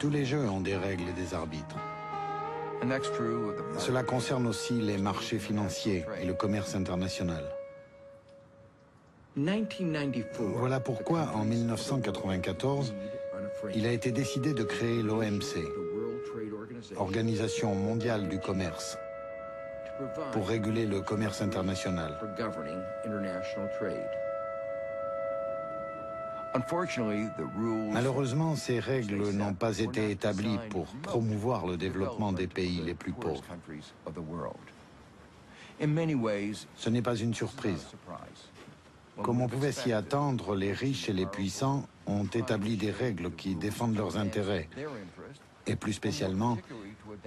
Tous les jeux ont des règles et des arbitres. Cela concerne aussi les marchés financiers et le commerce international. Voilà pourquoi, en 1994, il a été décidé de créer l'OMC, Organisation mondiale du commerce, pour réguler le commerce international. Malheureusement, ces règles n'ont pas été établies pour promouvoir le développement des pays les plus pauvres. Ce n'est pas une surprise. Comme on pouvait s'y attendre, les riches et les puissants ont établi des règles qui défendent leurs intérêts, et plus spécialement,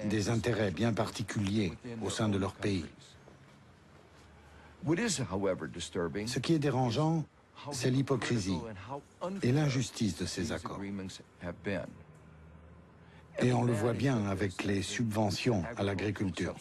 des intérêts bien particuliers au sein de leur pays. Ce qui est dérangeant, c'est l'hypocrisie et l'injustice de ces accords. Et on le voit bien avec les subventions à l'agriculture.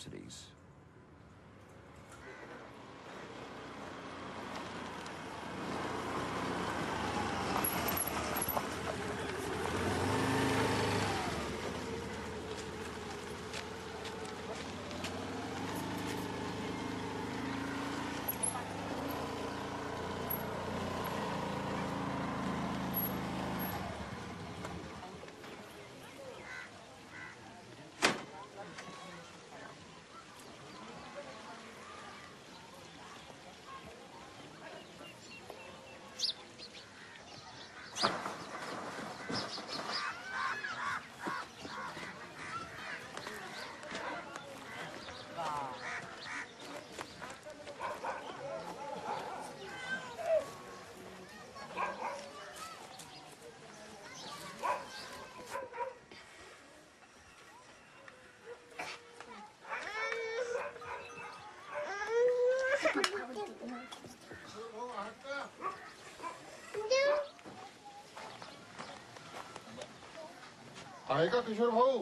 आहे का किशोर भाऊ?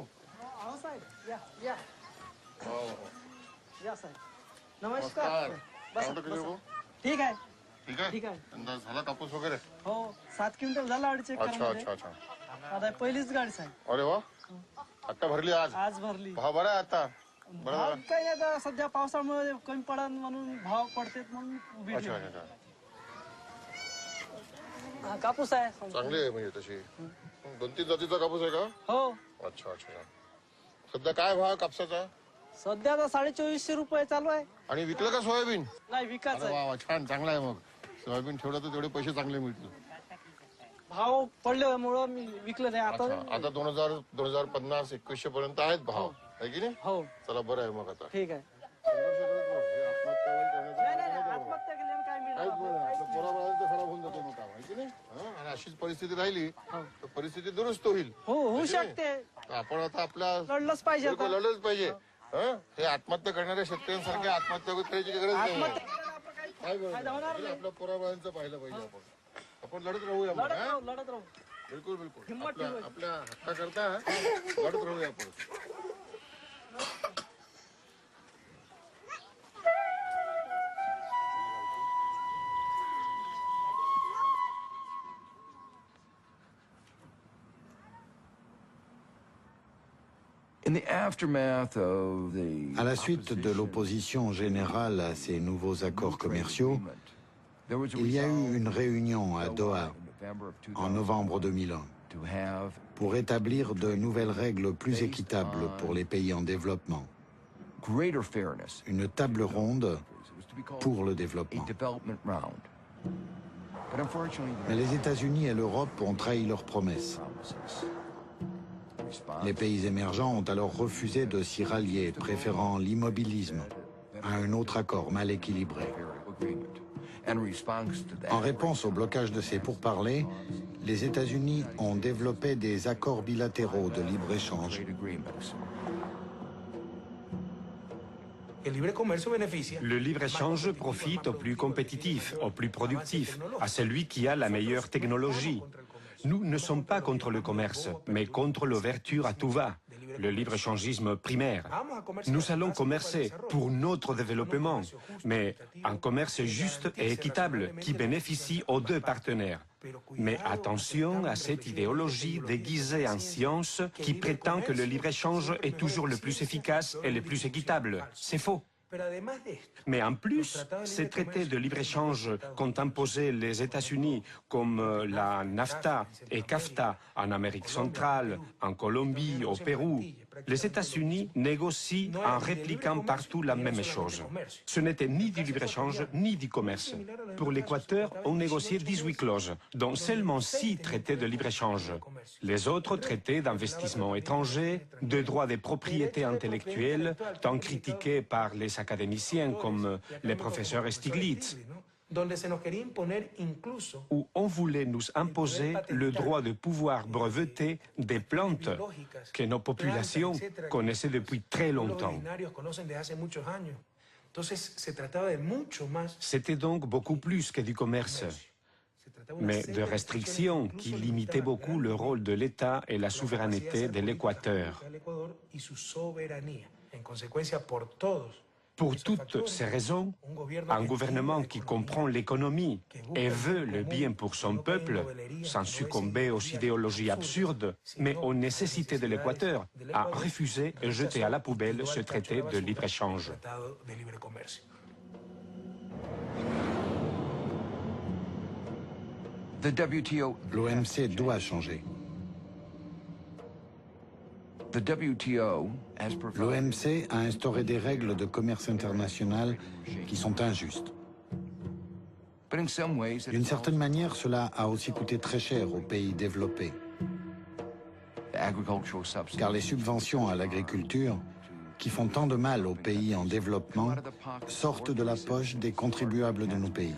हो साहेब, या. या साहेब. नमस्कार. बसा, बसा. ठीक आहे. ठीक आहे. अंदाज झाला कापूस वगैरे? हो, 7 क्विंटल झाला अडीच एकरमध्ये. अच्छा. आता पहिलीच गाडी साहेब. अरे वा. आता भरली आज? आज भरली. भाव बरा आहे आता? भाव काही आता सध्या पावसामुळे कमी पडा म्हणून भाव पडतेत म्हणून उभी. अच्छा. कापूस आहे. चांगली आहे म्हणजे तशी. 2-3 जातीचा कापूस आहे का? हो. अच्छा. सध्या काय भाव कापसाचा? सध्या तर 2450 रुपये चालू आहे. आणि विकलं का सोयाबीन? नाही, विकायचं आहे. वा, छान, चांगला आहे मग. सोयाबीन ठेवलं तर तेवढे पैसे चांगले मिळतील. भाव पडल्यामुळं मी विकलं नाही. आता 2050, 2100 पर्यंत आहेत भाव, आहे की नाही? हो. चला, बरं आहे मग आता. ठीक आहे. खराब होऊन जातो मग काम, आहे की नाही? आणि अशीच परिस्थिती राहिली तर परिस्थिती दुरुस्त होईल. होऊ शकते. आपण आता आपल्या लढलंच पाहिजे. लढलंच पाहिजे. हे आत्महत्या करणाऱ्या शेतकऱ्यांसारखे आत्महत्या करायची गरज नाही. आपल्या पोराबाळांचं पाहिलं पाहिजे. आपण लढत राहूया. लढत राहू. बिलकुल. आपल्या हक्काकरता लढत राहूया आपण. À la suite de l'opposition générale à ces nouveaux accords commerciaux, il y a eu une réunion à Doha en novembre 2001 pour établir de nouvelles règles plus équitables pour les pays en développement. Une table ronde pour le développement. Mais les États-Unis et l'Europe ont trahi leurs promesses. Les pays émergents ont alors refusé de s'y rallier, préférant l'immobilisme à un autre accord mal équilibré. En réponse au blocage de ces pourparlers, les États-Unis ont développé des accords bilatéraux de libre-échange. Le libre-échange profite au plus compétitif, au plus productif, à celui qui a la meilleure technologie. Nous ne sommes pas contre le commerce, mais contre l'ouverture à tout va, le libre-échangisme primaire. Nous allons commercer pour notre développement, mais un commerce juste et équitable qui bénéficie aux deux partenaires, Mais attention à cette idéologie déguisée en science qui prétend que le libre-échange est toujours le plus efficace et le plus équitable. C'est faux. Mais en plus, ces traités de libre-échange qu'ont imposés les États-Unis, comme la NAFTA et CAFTA en Amérique centrale, en Colombie, au Pérou, les États-Unis négocient en répliquant partout la même chose. Ce n'était ni du libre-échange ni du commerce. Pour l'Équateur, on négociait 18 clauses, dont seulement 6 traités de libre-échange. Les autres traités d'investissement étranger, de droits des propriétés intellectuelles, tant critiqués par les académiciens comme les professeurs Stiglitz, où on voulait nous imposer le droit de pouvoir breveter des plantes que nos populations connaissaient depuis très longtemps. C'était donc beaucoup plus que du commerce, mais de restrictions qui limitaient beaucoup le rôle de l'État et la souveraineté de l'Équateur. Pour toutes ces raisons, un gouvernement qui comprend l'économie et veut le bien pour son peuple, sans succomber aux idéologies absurdes, mais aux nécessités de l'Équateur, a refusé et jeté à la poubelle ce traité de libre-échange. L'OMC doit changer. L'OMC a instauré des règles de commerce international qui sont injustes. D'une certaine manière, cela a aussi coûté très cher aux pays développés. Car les subventions à l'agriculture, qui font tant de mal aux pays en développement, sortent de la poche des contribuables de nos pays.